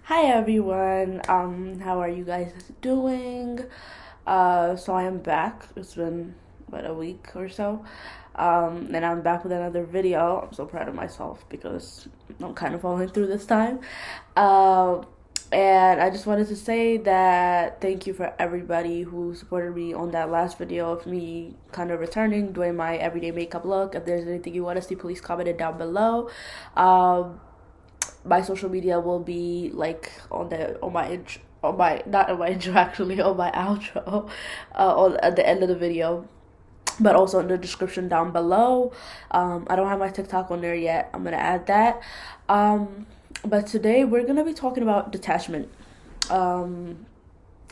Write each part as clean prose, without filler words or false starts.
Hi everyone. How are you guys doing? So I am back. It's been about a week or so. And I'm back with another video. I'm so proud of myself because I'm kind of falling through this time. Um, and I just wanted to say that thank you for everybody who supported me on that last video of me kind of returning, doing my everyday makeup look. If there's anything you want to see, please comment it down below. My social media will be like on my not on my intro actually on my outro on at the end of the video, but also in the description down below. I don't have my TikTok on there yet. I'm gonna add that. But today we're gonna be talking about detachment. um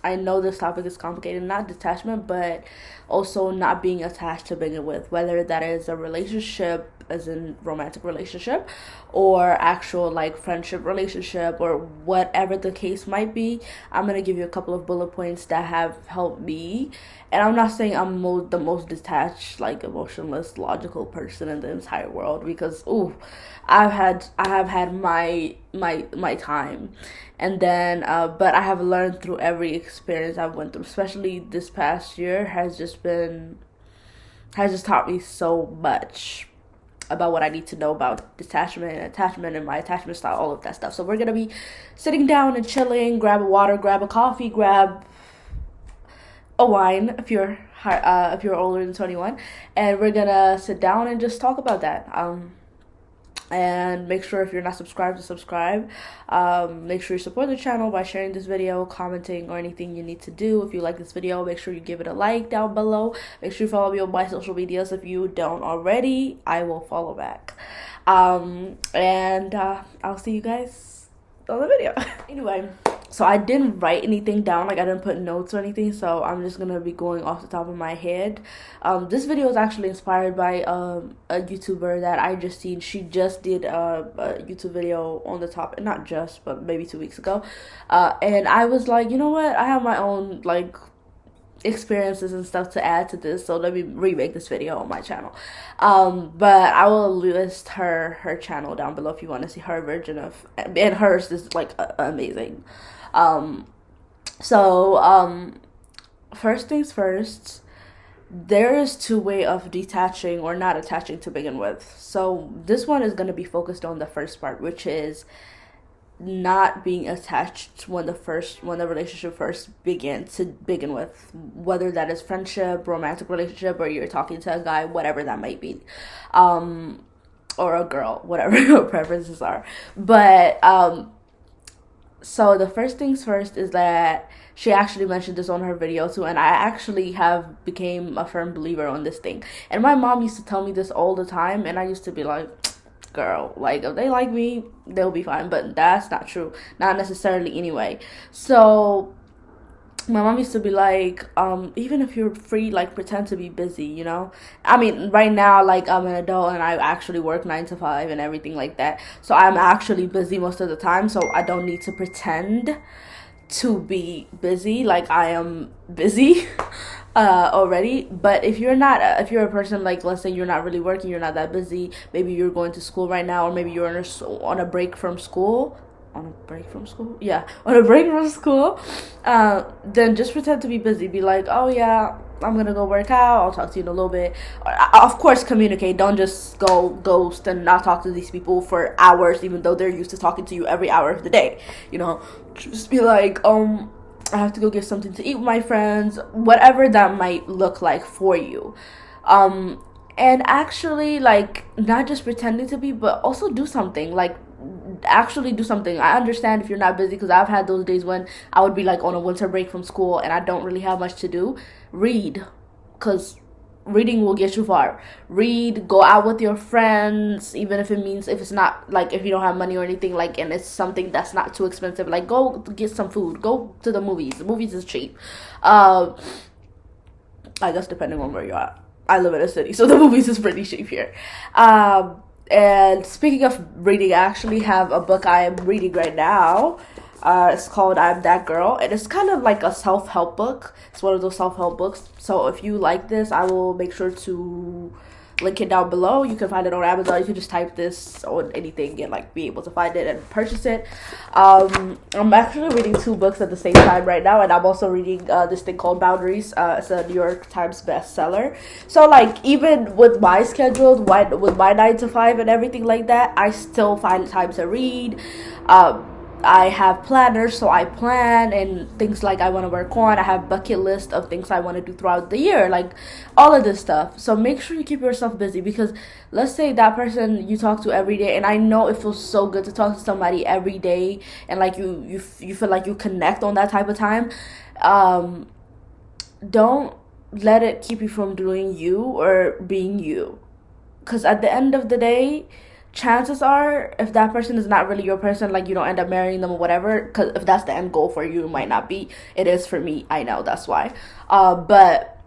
I know this topic is complicated, not detachment, but also not being attached to begin with, whether that is a relationship, as in romantic relationship, or actual like friendship relationship, or whatever the case might be. I'm gonna give you a couple of bullet points that have helped me. And I'm not saying I'm the most detached, like emotionless, logical person in the entire world, because ooh, I have had my time. And then but I have learned through every experience I've went through, especially this past year has just taught me so much about what I need to know about detachment and attachment and my attachment style, all of that stuff. So we're gonna be sitting down and chilling. Grab a water, grab a coffee, grab a wine if you're older than 21, and we're gonna sit down and just talk about that. And make sure if you're not subscribed to subscribe. Make sure you support the channel by sharing this video, commenting, or anything you need to do. If you like this video, make sure you give it a like down below. Make sure you follow me on my social medias if you don't already. I will follow back. And I'll see you guys on the video. Anyway, so I didn't write anything down, like I didn't put notes or anything, so I'm just gonna be going off the top of my head. This video is actually inspired by a YouTuber that I just seen. She just did a YouTube video on the topic, not just, but maybe 2 weeks ago. And I was like, you know what? I have my own like experiences and stuff to add to this, so let me remake this video on my channel. But I will list her channel down below if you want to see her version of, and hers is like amazing. um so first things first, there is two way of detaching or not attaching to begin with. So this one is going to be focused on the first part, which is not being attached when the relationship first began to begin with, whether that is friendship, romantic relationship, or you're talking to a guy, whatever that might be, or a girl, whatever your preferences are. But so the first things first is that she actually mentioned this on her video too, and I actually have became a firm believer on this thing. And my mom used to tell me this all the time, and I used to be like, girl, like if they like me, they'll be fine. But that's not true, not necessarily anyway. So my mom used to be like, even if you're free, like pretend to be busy, you know. I mean, right now, like I'm an adult and I actually work 9 to 5 and everything like that, so I'm actually busy most of the time, so I don't need to pretend to be busy. Like I am busy already. But if you're not if you're a person, like let's say you're not really working, you're not that busy, maybe you're going to school right now, or maybe you're on a break from school, on a break from school, yeah, on a break from school, then just pretend to be busy. Be like, oh yeah, I'm gonna go work out, I'll talk to you in a little bit. Of course, communicate. Don't just go ghost and not talk to these people for hours, even though they're used to talking to you every hour of the day, you know. Just be like, I have to go get something to eat with my friends, whatever that might look like for you. And actually, like, not just pretending to be, but also do something. Like, actually do something. I understand if you're not busy, because I've had those days when I would be like on a winter break from school and I don't really have much to do. Read, because reading will get you far. Read, go out with your friends, even if it means, if it's not like, if you don't have money or anything, like, and it's something that's not too expensive, like go get some food, go to the movies. The movies is cheap. I guess depending on where you're at. I live in a city, so the movies is pretty cheap here. And speaking of reading, I actually have a book I am reading right now. It's called I'm That Girl, and it's kind of like a self-help book. It's one of those self-help books. So if you like this, I will make sure to link it down below. You can find it on Amazon. You can just type this on anything and like be able to find it and purchase it. I'm actually reading 2 books at the same time right now, and I'm also reading this thing called Boundaries. It's a New York Times bestseller. So like even with my schedule, with my 9 to 5 and everything like that, I still find time to read. I have planners, so I plan and things like I want to work on. I have bucket list of things I want to do throughout the year, like all of this stuff. So make sure you keep yourself busy, because let's say that person you talk to every day, and I know it feels so good to talk to somebody every day, and like you feel like you connect on that type of time. Don't let it keep you from doing you or being you, because at the end of the day, chances are, if that person is not really your person, like you don't end up marrying them or whatever, because if that's the end goal for you, it might not be. It is for me, I know, that's why. But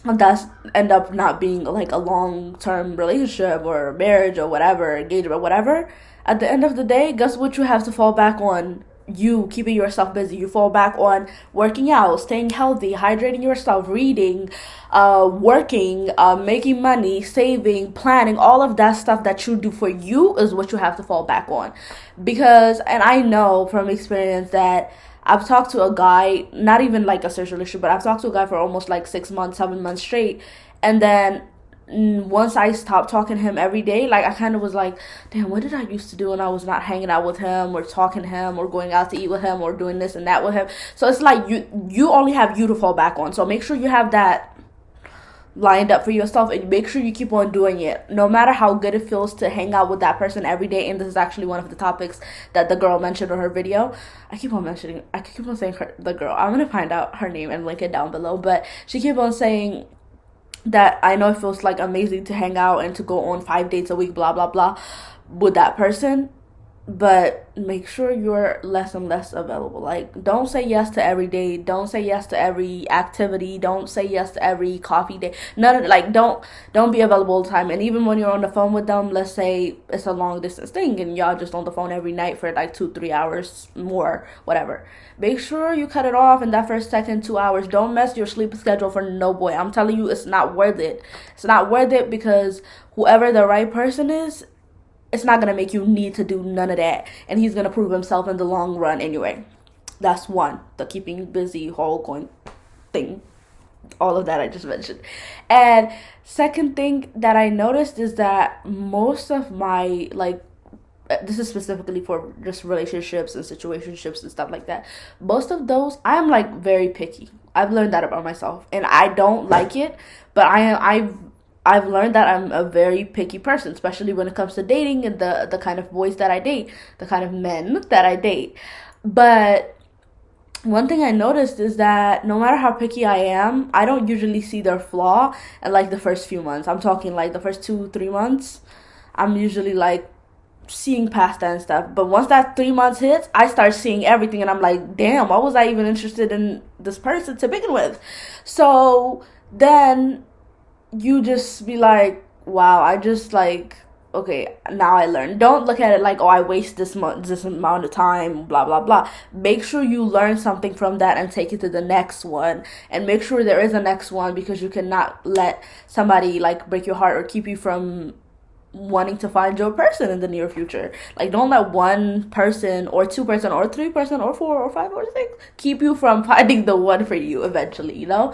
that's end up not being like a long-term relationship or marriage or whatever, engagement, whatever. At the end of the day, guess what you have to fall back on? You keeping yourself busy. You fall back on working out, staying healthy, hydrating yourself, reading, working, making money, saving, planning. All of that stuff that you do for you is what you have to fall back on. Because, and I know from experience that I've talked to a guy, not even like a social issue, but I've talked to a guy for almost like 6 months, 7 months straight, and then once I stopped talking to him every day, like I kind of was like, damn, what did I used to do when I was not hanging out with him or talking to him or going out to eat with him or doing this and that with him? So it's like you only have you to fall back on. So make sure you have that lined up for yourself, and make sure you keep on doing it, no matter how good it feels to hang out with that person every day. And this is actually one of the topics that the girl mentioned on her video. I keep on saying the girl. I'm gonna find out her name and link it down below, but she kept on saying that I know it feels like amazing to hang out and to go on 5 dates a week, blah blah blah, with that person, but make sure you're less and less available. Like, don't say yes to every date, don't say yes to every activity, don't say yes to every coffee date. None of, like, don't be available all the time. And even when you're on the phone with them, let's say it's a long distance thing and y'all just on the phone every night for like 2-3 hours more, whatever, make sure you cut it off in that first second 2 hours. Don't mess your sleep schedule for no boy. I'm telling you, it's not worth it. It's not worth it, because whoever the right person is, it's not going to make you need to do none of that. And he's going to prove himself in the long run anyway. That's one, the keeping busy whole going thing. All of that I just mentioned. And second thing that I noticed is that most of my, like, this is specifically for just relationships and situationships and stuff like that. Most of those, I'm like very picky. I've learned that about myself. And I don't like it, but I've learned that I'm a very picky person, especially when it comes to dating and the kind of boys that I date, the kind of men that I date. But one thing I noticed is that no matter how picky I am, I don't usually see their flaw in like the first few months. I'm talking like the first 2-3 months. I'm usually like seeing past that and stuff. But once that 3 months hits, I start seeing everything, and I'm like, damn, why was I even interested in this person to begin with? So then you just be like, wow, I just like, okay, now I learned. Don't look at it like, oh, I waste this amount of time, blah blah blah. Make sure you learn something from that and take it to the next one, and make sure there is a next one, because you cannot let somebody like break your heart or keep you from wanting to find your person in the near future. Like, don't let one person or 2 person or 3 person or 4 or 5 or 6 keep you from finding the one for you eventually, you know?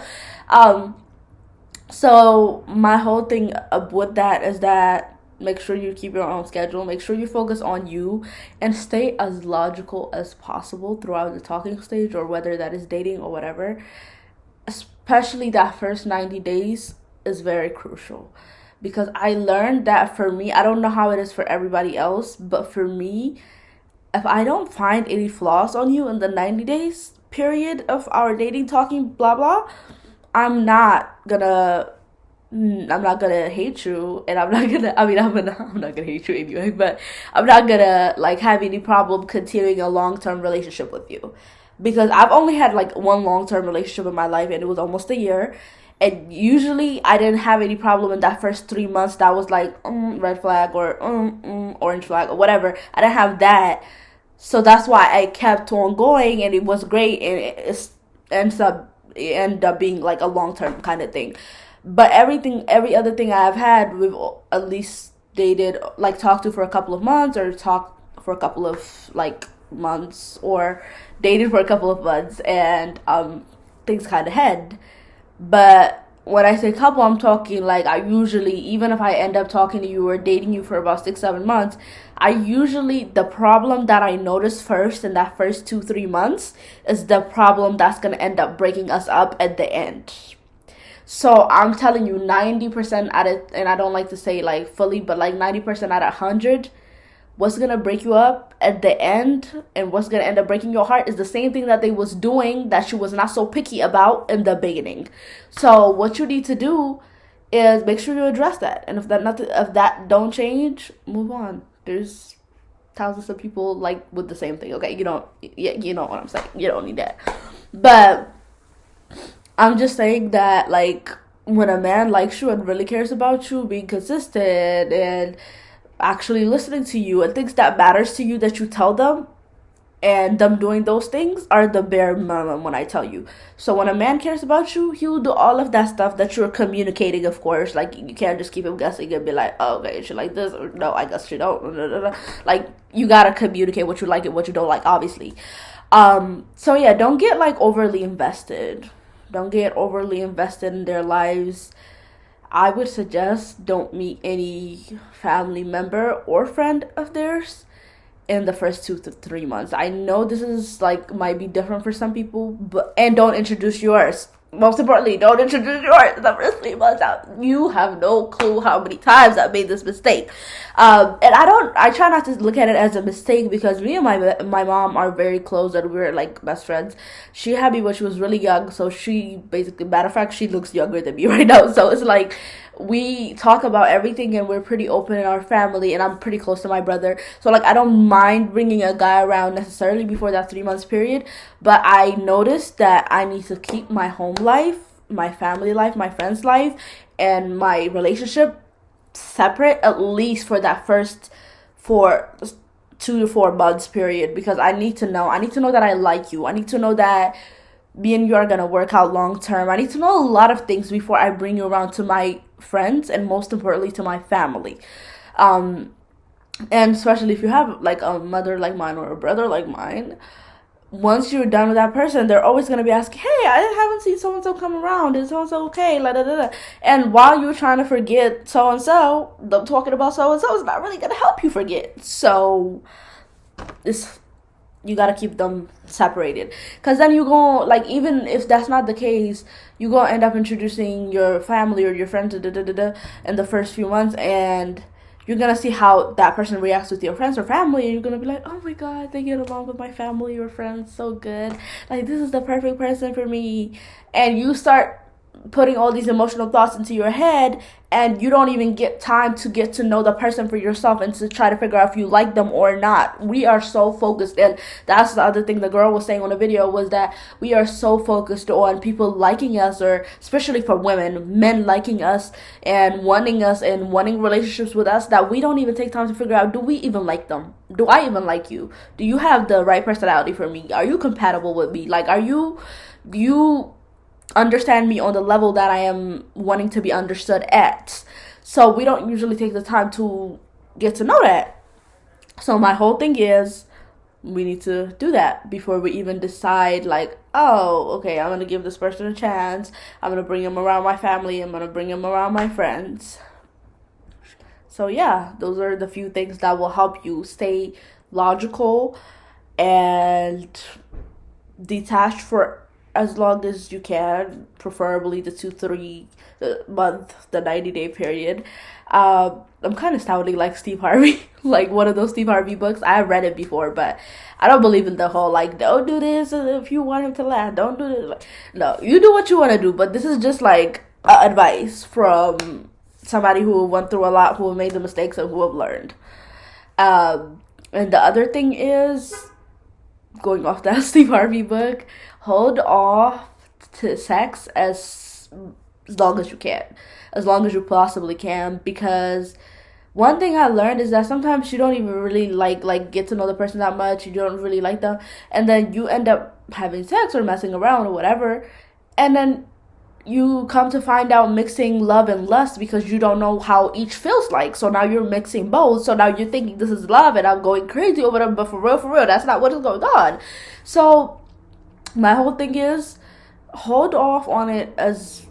So my whole thing with that is that make sure you keep your own schedule, make sure you focus on you, and stay as logical as possible throughout the talking stage, or whether that is dating or whatever. Especially that first 90 days is very crucial, because I learned that for me, I don't know how it is for everybody else, but for me, if I don't find any flaws on you in the 90 days period of our dating, talking, blah blah, I'm not gonna hate you, and I'm not gonna hate you anyway, but I'm not gonna like have any problem continuing a long-term relationship with you, because I've only had like one long-term relationship in my life, and it was almost a year, and usually I didn't have any problem in that first 3 months. That was like red flag or orange flag or whatever. I didn't have that, so that's why I kept on going, and it was great, and it ended up being like a long-term kind of thing. But every other thing I've had, we've at least dated, like talked to for a couple of months, or talked for a couple of like months, or dated for a couple of months, and things kind of head. But when I say couple, I'm talking like, I usually, even if I end up talking to you or dating you for about 6, 7 months, I usually, the problem that I notice first in that first 2, 3 months is the problem that's gonna end up breaking us up at the end. So I'm telling you, 90% out of, and I don't like to say like fully, but like 90% out of 100, what's gonna break you up at the end and what's gonna end up breaking your heart is the same thing that they was doing that she was not so picky about in the beginning. So what you need to do is make sure you address that. And if that don't change, move on. There's thousands of people like with the same thing. Okay, you know what I'm saying. You don't need that. But I'm just saying that, like, when a man likes you and really cares about you, being consistent and actually listening to you and things that matters to you that you tell them, and them doing those things are the bare minimum when I tell you. So when a man cares about you, he will do all of that stuff that you're communicating, of course. Like, you can't just keep him guessing and be like, oh, okay, she like this, or no, I guess you don't. Like, you gotta communicate what you like and what you don't like, obviously. So yeah, don't get like overly invested. Don't get overly invested in their lives. I would suggest don't meet any family member or friend of theirs in the first 2 to 3 months. I know this is like might be different for some people, but and don't introduce yours. Most importantly, don't introduce yours the first 3 months out. You have no clue how many times I made this mistake. And I try not to look at it as a mistake because me and my mom are very close and we're like best friends. She had me when she was really young, so she basically, matter of fact, she looks younger than me right now. So it's like we talk about everything and we're pretty open in our family, and I'm pretty close to my brother. So like I don't mind bringing a guy around necessarily before that 3 months period, but I noticed that I need to keep my home life, my family life, my friends life, and my relationship separate at least for that first for 2 to 4 months period, because I need to know. I need to know that I like you. I need to know that me and you are gonna work out long term. I need to know a lot of things before I bring you around to my friends and most importantly to my family. Um, and especially if you have like a mother like mine or a brother like mine, once you're done with that person, they're always gonna be asking, "Hey, I haven't seen so and so come around. Is so and so okay?" La da da da. And while you're trying to forget so and so, them talking about so and so is not really gonna help you forget. So it's you gotta keep them separated, because then you go like, even if that's not the case, you gonna end up introducing your family or your friends in the first few months, and you're gonna see how that person reacts with your friends or family, and you're gonna be like, oh my god, they get along with my family or friends so good, like this is the perfect person for me. And you start putting all these emotional thoughts into your head, and you don't even get time to get to know the person for yourself and to try to figure out if you like them or not. We are so focused, and that's the other thing the girl was saying on the video, was that we are so focused on people liking us, or especially for women, men liking us and wanting relationships with us, that we don't even take time to figure out, do we even like them? Do I even like you? Do you have the right personality for me? Are you compatible with me? Like, do you understand me on the level that I am wanting to be understood at? So we don't usually take the time to get to know that. So my whole thing is, we need to do that before we even decide, like, oh, okay, I'm going to give this person a chance. I'm going to bring him around my family. I'm going to bring him around my friends. So yeah, those are the few things that will help you stay logical and detached for as long as you can, preferably the 2, 3 month, the 90-day period. I'm kind of sounding like Steve Harvey, like one of those Steve Harvey books. I have read it before, but I don't believe in the whole like, don't do this if you want him to laugh. Don't do this. Like, no, you do what you want to do, but this is just like advice from somebody who went through a lot, who made the mistakes, and who have learned. And the other thing is, going off that Steve Harvey book, hold off to sex as long as you can, as long as you possibly can, because one thing I learned is that sometimes you don't even really like get to know the person that much. You don't really like them, and then you end up having sex or messing around or whatever, and then you come to find out mixing love and lust because you don't know how each feels like. So now you're mixing both. So now you're thinking this is love and I'm going crazy over them. But for real, that's not what is going on. So my whole thing is hold off on it as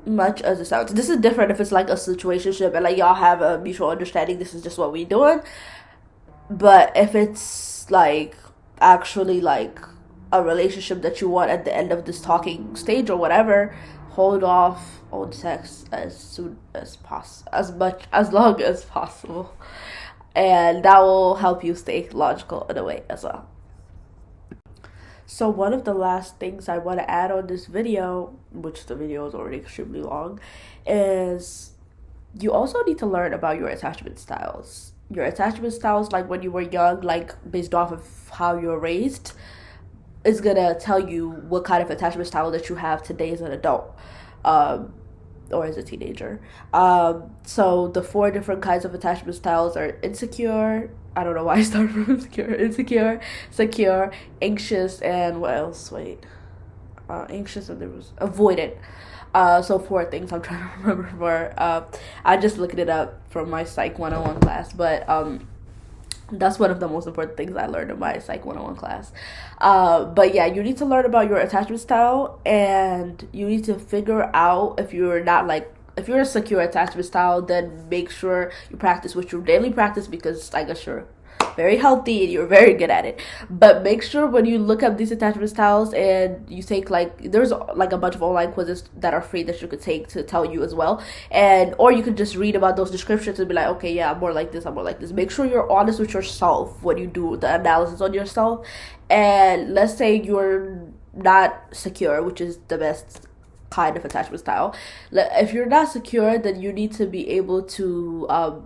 much as it sounds. This is different if it's like a situationship and like y'all have a mutual understanding. This is just what we doing. But if it's like actually like a relationship that you want at the end of this talking stage or whatever, hold off on sex as soon as possible, as long as possible, and that will help you stay logical in a way as well. So one of the last things I want to add on this video, which the video is already extremely long, is you also need to learn about your attachment styles. Your attachment styles, like when you were young, like based off of how you were raised, is gonna tell you what kind of attachment style that you have today as an adult, um, or as a teenager. So the four different kinds of attachment styles are insecure. I don't know why I started from insecure, secure, anxious, and what else? Wait, anxious, and there was avoidant. So four things I'm trying to remember for. I just looked it up from my Psych 101 class, but that's one of the most important things I learned in my Psych 101 class. But yeah, you need to learn about your attachment style, and you need to figure out if you're not like, if you're a secure attachment style, then make sure you practice with your daily practice, because I guess you're very healthy and you're very good at it. But make sure when you look up these attachment styles and you take like, there's like a bunch of online quizzes that are free that you could take to tell you as well, and or you could just read about those descriptions and be like, okay, yeah, I'm more like this, I'm more like this. Make sure you're honest with yourself when you do the analysis on yourself. And let's say you're not secure, which is the best kind of attachment style. If you're not secure, then you need to be able to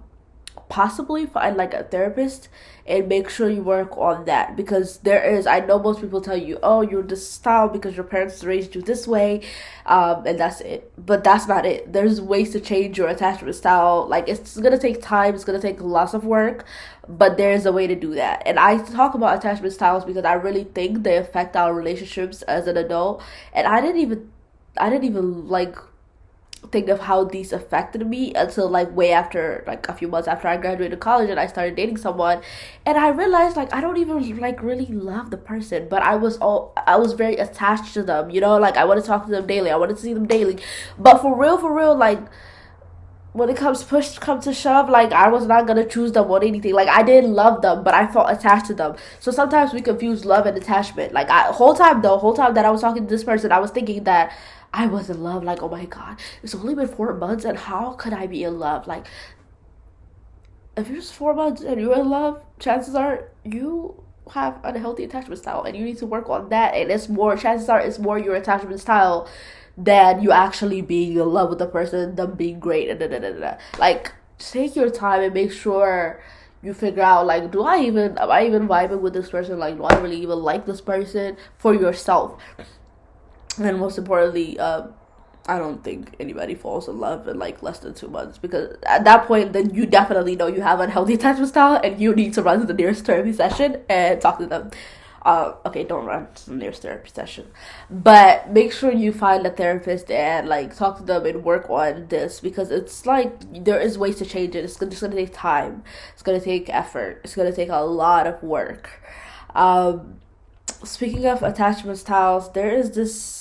possibly find like a therapist and make sure you work on that, because there is, I know most people tell you, oh, you're this style because your parents raised you this way, and that's it. But that's not it. There's ways to change your attachment style. Like, it's gonna take time, it's gonna take lots of work, but there's a way to do that. And I talk about attachment styles because I really think they affect our relationships as an adult, and I didn't even like think of how these affected me until like way after, like a few months after I graduated college and I started dating someone, and I realized like I don't even like really love the person, but I was very attached to them, you know, like I want to talk to them daily, I want to see them daily. But for real, like when it comes to shove, like I was not gonna choose them or anything. Like I didn't love them, but I felt attached to them. So sometimes we confuse love and attachment. Like whole time that I was talking to this person, I was thinking that I was in love. Like, oh my god, it's only been 4 months, and how could I be in love? Like, if you're just 4 months and you're in love, chances are you have a healthy attachment style, and you need to work on that. And chances are it's more your attachment style than you actually being in love with the person, them being great. Like, take your time and make sure you figure out, like, am I even vibing with this person? Like, do I really even like this person? For yourself. And most importantly, I don't think anybody falls in love in like less than 2 months, because at that point, then you definitely know you have an unhealthy attachment style, and you need to run to the nearest therapy session and talk to them. Okay, don't run to the nearest therapy session, but make sure you find a therapist and like talk to them and work on this, because it's like there is ways to change it. It's just gonna take time. It's gonna take effort. It's gonna take a lot of work. Speaking of attachment styles, there is this.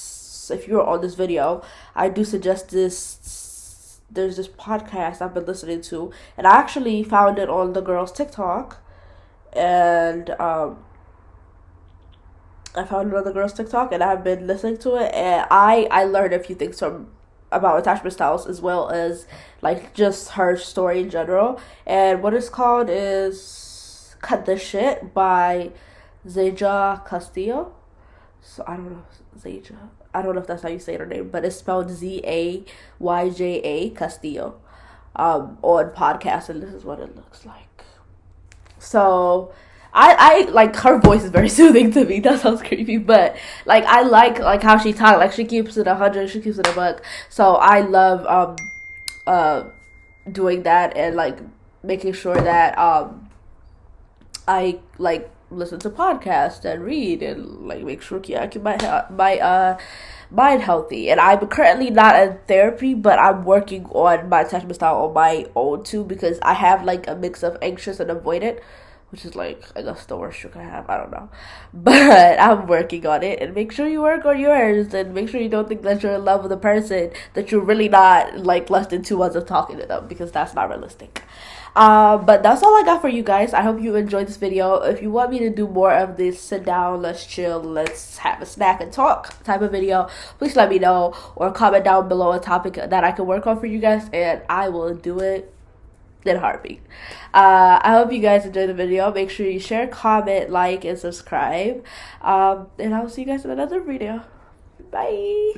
If you're on this video, I do suggest this. There's this podcast I've been listening to, and I actually found it on the girl's TikTok, and I found it on the girl's TikTok, and I've been listening to it, and I learned a few things about attachment styles, as well as like just her story in general. And what it's called is "Cut the Shit" by Zeja Castillo. So I don't know, Zeja. I don't know if that's how you say her name, but it's spelled Zayja Castillo, on podcast, and this is what it looks like. So I like, her voice is very soothing to me. That sounds creepy, but like I like how she talks. Like, she keeps it 100, she keeps it a buck. So I love doing that, and like making sure that I like listen to podcasts and read and like make sure I keep my mind healthy. And I'm currently not in therapy, but I'm working on my attachment style on my own too, because I have like a mix of anxious and avoidant, which is like, I guess, the worst you can have. I don't know. But I'm working on it. And make sure you work on yours. And make sure you don't think that you're in love with a person that you're really not, like, less than 2 months of talking to them, because that's not realistic. But that's all I got for you guys. I hope you enjoyed this video. If you want me to do more of this sit down, let's chill, let's have a snack and talk type of video, please let me know, or comment down below a topic that I can work on for you guys, and I will do it in a heartbeat. I hope you guys enjoyed the video. Make sure you share, comment, like, and subscribe. And I'll see you guys in another video. Bye.